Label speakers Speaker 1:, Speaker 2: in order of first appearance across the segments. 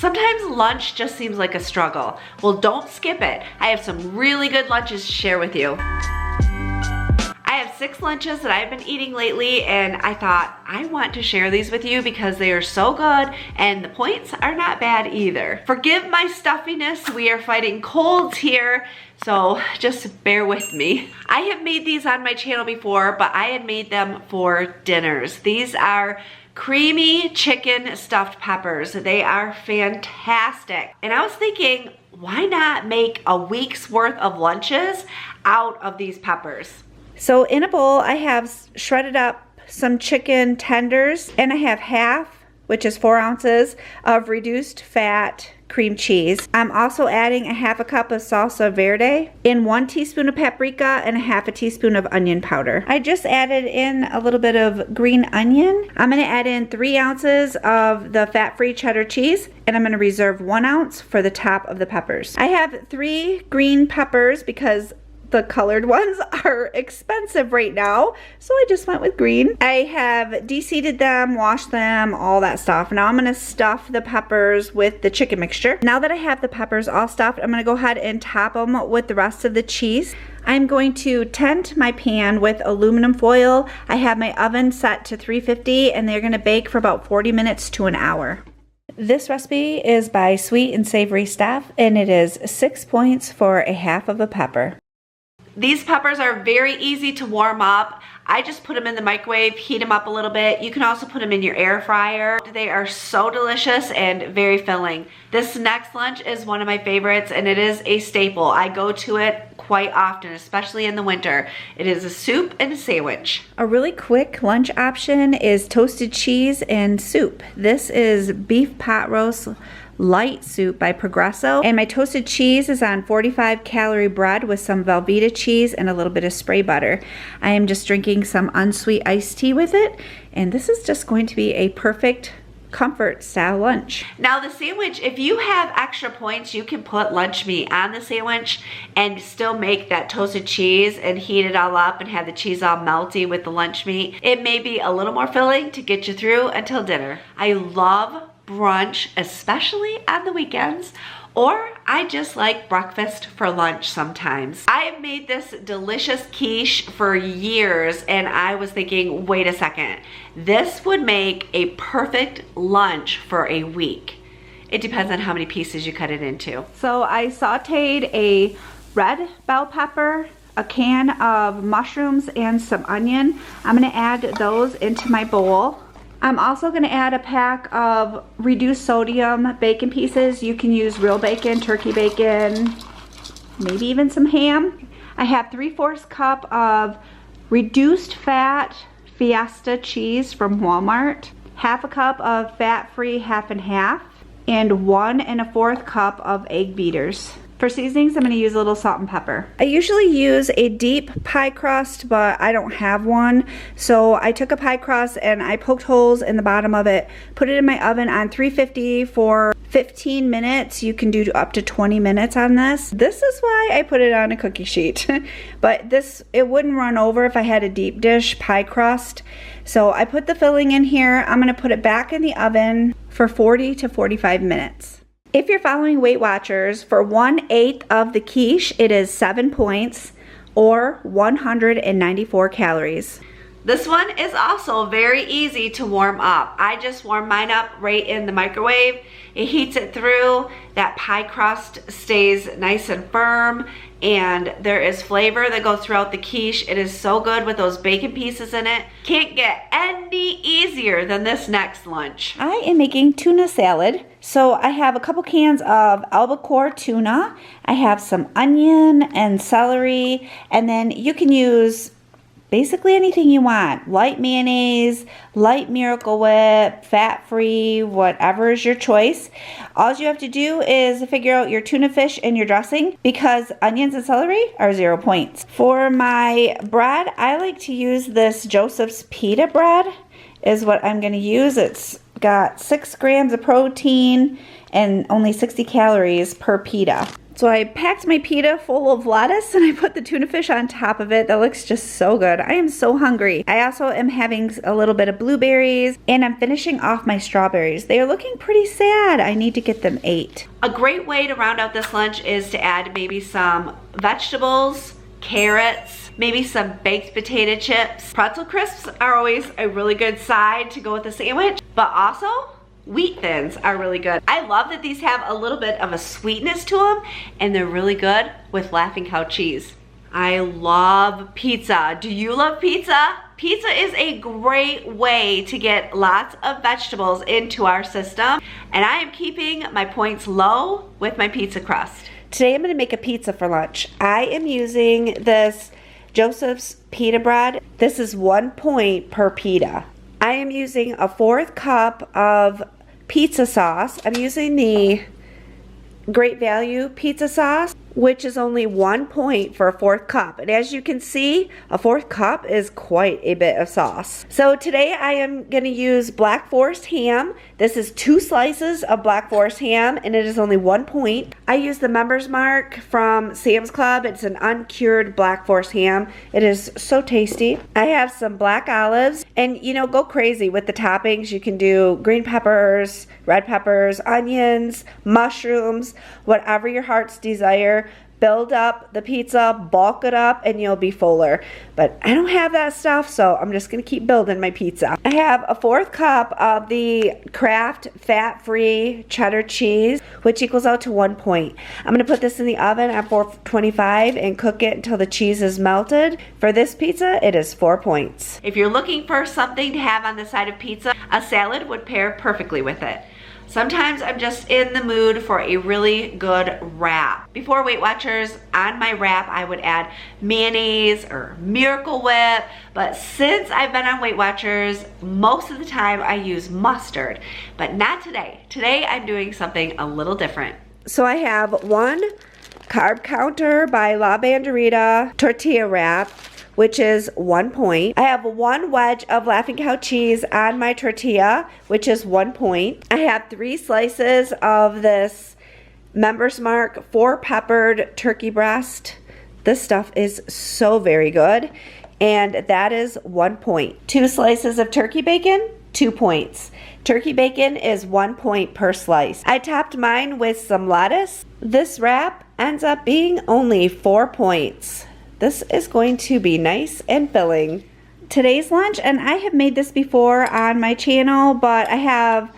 Speaker 1: Sometimes lunch just seems like a struggle. Well, don't skip it. I have some really good lunches to share with you. I have 6 lunches that I've been eating lately, and I thought I want to share these with you because they are so good and the points are not bad either. Forgive my stuffiness, we are fighting colds here, so just bear with me. I have made these on my channel before, but I had made them for dinners. These are creamy chicken stuffed peppers. They are fantastic. And I was thinking, why not make a week's worth of lunches out of these peppers? So in a bowl, I have shredded up some chicken tenders, and I have half, which is 4 ounces, of reduced fat cream cheese. I'm also adding a half a cup of salsa verde, in 1 teaspoon of paprika, and a half a teaspoon of onion powder. I just added in a little bit of green onion. I'm gonna add in 3 ounces of the fat-free cheddar cheese, and I'm gonna reserve 1 ounce for the top of the peppers. I have 3 green peppers because the colored ones are expensive right now, so I just went with green. I have de-seeded them, washed them, all that stuff. Now I'm gonna stuff the peppers with the chicken mixture. Now that I have the peppers all stuffed, I'm gonna go ahead and top them with the rest of the cheese. I'm going to tent my pan with aluminum foil. I have my oven set to 350, and they're gonna bake for about 40 minutes to an hour. This recipe is by Sweet and Savory Staff, and it is 6 points for a half of a pepper. These peppers are very easy to warm up. I just put them in the microwave, heat them up a little bit. You can also put them in your air fryer. They are so delicious and very filling. This next lunch is one of my favorites, and it is a staple. I go to it quite often, especially in the winter. It is a soup and a sandwich. A really quick lunch option is toasted cheese and soup. This is beef pot roast light soup by Progresso, and my toasted cheese is on 45 calorie bread with some Velveeta cheese and a little bit of spray butter. I am just drinking some unsweet iced tea with it, and this is just going to be a perfect comfort style lunch. Now the sandwich, if you have extra points, you can put lunch meat on the sandwich and still make that toasted cheese and heat it all up and have the cheese all melty with the lunch meat. It may be a little more filling to get you through until dinner. I love brunch, especially on the weekends, or I just like breakfast for lunch sometimes. I've made this delicious quiche for years, and I was thinking, wait a second, this would make a perfect lunch for a week. It depends on how many pieces you cut it into. So I sauteed a red bell pepper, a can of mushrooms, and some onion. I'm gonna add those into my bowl. I'm also going to add a pack of reduced sodium bacon pieces. You can use real bacon, turkey bacon, maybe even some ham. I have 3/4 cup of reduced fat Fiesta cheese from Walmart, half a cup of fat-free half and half, and 1 1/4 cup of egg beaters. For seasonings, I'm going to use a little salt and pepper. I usually use a deep pie crust, but I don't have one. So I took a pie crust and I poked holes in the bottom of it, put it in my oven on 350 for 15 minutes. You can do up to 20 minutes on this. This is why I put it on a cookie sheet. But it wouldn't run over if I had a deep dish pie crust. So I put the filling in here. I'm going to put it back in the oven for 40 to 45 minutes. If you're following Weight Watchers, for 1/8 of the quiche, it is 7 points or 194 calories. This one is also very easy to warm up. I just warm mine up right in the microwave. It heats it through. That pie crust stays nice and firm, and there is flavor that goes throughout the quiche. It is so good with those bacon pieces in it. Can't get any easier than this next lunch. I am making tuna salad. So I have a couple cans of albacore tuna. I have some onion and celery, and then you can use basically anything you want. Light mayonnaise, light Miracle Whip, fat-free, whatever is your choice. All you have to do is figure out your tuna fish and your dressing, because onions and celery are 0 points. For my bread, I like to use this Joseph's pita bread is what I'm going to use. It's got 6 grams of protein and only 60 calories per pita. So I packed my pita full of lettuce and I put the tuna fish on top of it. That looks just so good. I am so hungry. I also am having a little bit of blueberries and I'm finishing off my strawberries. They are looking pretty sad. I need to get them ate. A great way to round out this lunch is to add maybe some vegetables, carrots, maybe some baked potato chips. Pretzel crisps are always a really good side to go with the sandwich, but also wheat thins are really good. I love that these have a little bit of a sweetness to them and they're really good with Laughing Cow cheese. I love pizza. Do you love pizza? Pizza is a great way to get lots of vegetables into our system, and I am keeping my points low with my pizza crust. Today I'm gonna make a pizza for lunch. I am using this Joseph's pita bread. This is 1 point per pita. I am using a 1/4 cup of pizza sauce. I'm using the Great Value pizza sauce, which is only 1 point for a 1/4 cup. And as you can see, a 1/4 cup is quite a bit of sauce. So today I am gonna use Black Forest ham. This is 2 slices of Black Forest ham and it is only 1 point. I use the Members Mark from Sam's Club. It's an uncured Black Forest ham. It is so tasty. I have some black olives and you know, go crazy with the toppings. You can do green peppers, red peppers, onions, mushrooms, whatever your heart's desire. Build up the pizza, bulk it up, and you'll be fuller. But I don't have that stuff, so I'm just gonna keep building my pizza. I have a 1/4 cup of the Kraft fat-free cheddar cheese, which equals out to 1 point. I'm gonna put this in the oven at 425 and cook it until the cheese is melted. For this pizza, it is 4 points. If you're looking for something to have on the side of pizza, a salad would pair perfectly with it. Sometimes I'm just in the mood for a really good wrap. Before Weight Watchers, on my wrap I would add mayonnaise or Miracle Whip, but since I've been on Weight Watchers, most of the time I use mustard, but not today. Today I'm doing something a little different. So I have 1 Carb Counter by La Banderita tortilla wrap, which is 1 point. I have 1 wedge of Laughing Cow cheese on my tortilla, which is 1 point. I have 3 slices of this Members Mark 4-peppered turkey breast. This stuff is so very good, and that is 1 point. 2 slices of turkey bacon, 2 points. Turkey bacon is 1 point per slice. I topped mine with some lettuce. This wrap ends up being only 4 points. This is going to be nice and filling. Today's lunch, and I have made this before on my channel, but I have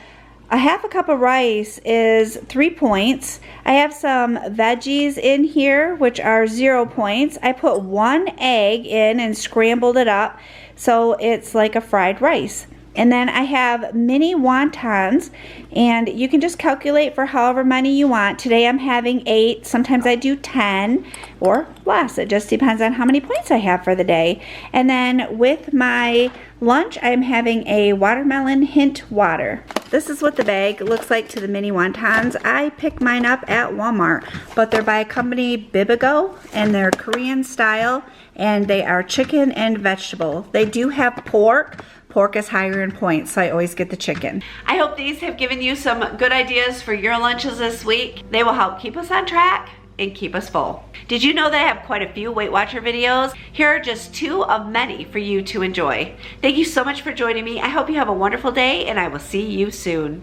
Speaker 1: a 1/2 cup of rice is 3 points. I have some veggies in here, which are 0 points. I put 1 egg in and scrambled it up, so it's like a fried rice. And then I have mini wontons, and you can just calculate for however many you want. Today I'm having 8, sometimes I do 10 or less. It just depends on how many points I have for the day. And then with my lunch, I'm having a watermelon hint water. This is what the bag looks like to the mini wontons. I picked mine up at Walmart, but they're by a company Bibigo, and they're Korean style, and they are chicken and vegetable. They do have pork. Pork is higher in points, so I always get the chicken. I hope these have given you some good ideas for your lunches this week. They will help keep us on track and keep us full. Did you know that I have quite a few Weight Watcher videos? Here are just 2 of many for you to enjoy. Thank you so much for joining me. I hope you have a wonderful day, and I will see you soon.